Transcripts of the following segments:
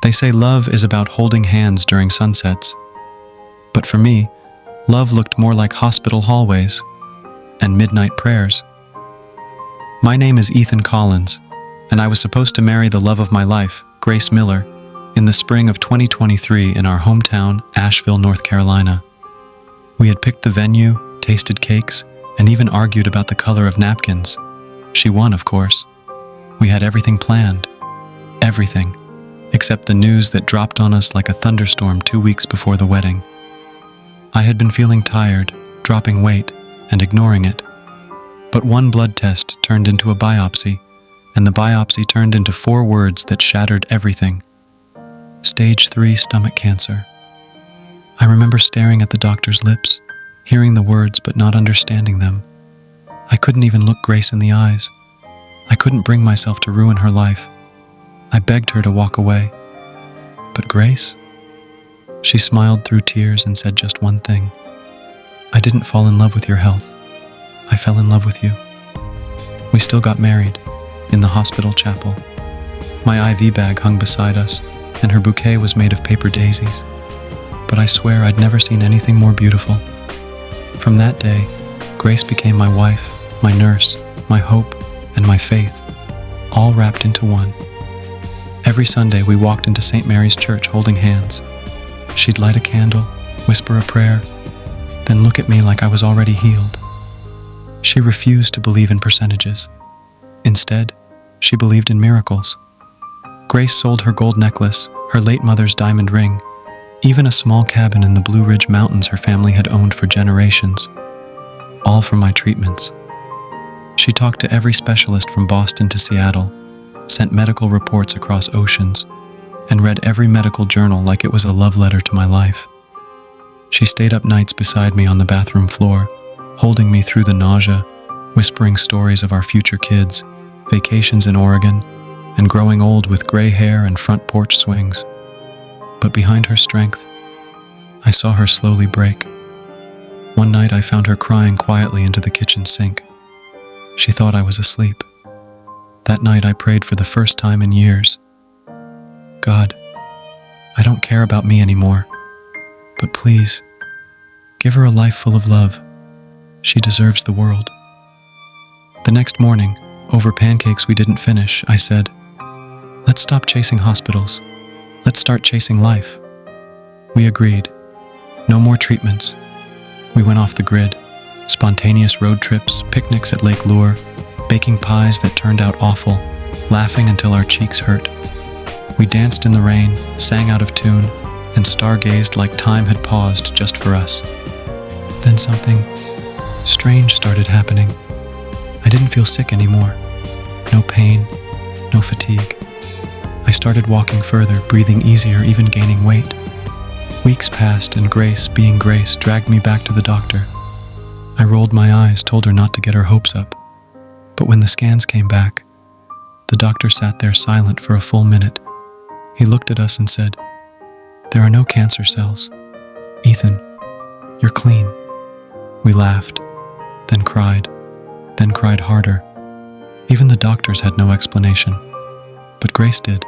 They say love is about holding hands during sunsets. But for me, love looked more like hospital hallways and midnight prayers. My name is Ethan Collins, and I was supposed to marry the love of my life, Grace Miller, in the spring of 2023 in our hometown, Asheville, North Carolina. We had picked the venue, tasted cakes, and even argued about the color of napkins. She won, of course. We had everything planned. Everything. Except the news that dropped on us like a thunderstorm 2 weeks before the wedding. I had been feeling tired, dropping weight, and ignoring it. But one blood test turned into a biopsy, and the biopsy turned into 4 words that shattered everything. Stage 3 stomach cancer. I remember staring at the doctor's lips, hearing the words but not understanding them. I couldn't even look Grace in the eyes. I couldn't bring myself to ruin her life. I begged her to walk away. But Grace? She smiled through tears and said just one thing. I didn't fall in love with your health. I fell in love with you. We still got married, in the hospital chapel. My IV bag hung beside us, and her bouquet was made of paper daisies. But I swear I'd never seen anything more beautiful. From that day, Grace became my wife, my nurse, my hope, and my faith, all wrapped into one. Every Sunday we walked into St. Mary's Church holding hands. She'd light a candle, whisper a prayer, then look at me like I was already healed. She refused to believe in percentages. Instead, she believed in miracles. Grace sold her gold necklace, her late mother's diamond ring, even a small cabin in the Blue Ridge Mountains her family had owned for generations, all for my treatments. She talked to every specialist from Boston to Seattle, sent medical reports across oceans, and read every medical journal like it was a love letter to my life. She stayed up nights beside me on the bathroom floor, holding me through the nausea, whispering stories of our future kids, vacations in Oregon, and growing old with gray hair and front porch swings. But behind her strength, I saw her slowly break. One night I found her crying quietly into the kitchen sink. She thought I was asleep. That night I prayed for the first time in years. God, I don't care about me anymore, but please, give her a life full of love. She deserves the world. The next morning, over pancakes we didn't finish, I said, let's stop chasing hospitals. Let's start chasing life. We agreed. No more treatments. We went off the grid. Spontaneous road trips, picnics at Lake Lure, baking pies that turned out awful, laughing until our cheeks hurt. We danced in the rain, sang out of tune, and stargazed like time had paused just for us. Then something strange started happening. I didn't feel sick anymore. No pain, no fatigue. I started walking further, breathing easier, even gaining weight. Weeks passed, and Grace, being Grace, dragged me back to the doctor. I rolled my eyes, told her not to get her hopes up. But when the scans came back, the doctor sat there silent for a full minute. He looked at us and said, "There are no cancer cells. Ethan, you're clean." We laughed, then cried harder. Even the doctors had no explanation, but Grace did.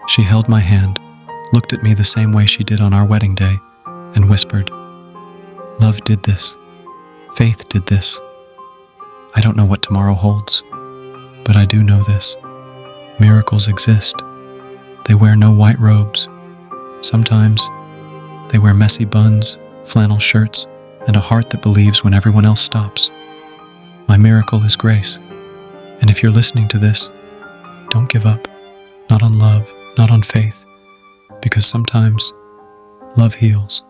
She held my hand, looked at me the same way she did on our wedding day, and whispered, "Love did this. Faith did this. I don't know what tomorrow holds, but I do know this. Miracles exist. They wear no white robes. Sometimes they wear messy buns, flannel shirts, and a heart that believes when everyone else stops. My miracle is Grace. And if you're listening to this, don't give up. Not on love, not on faith, because sometimes love heals."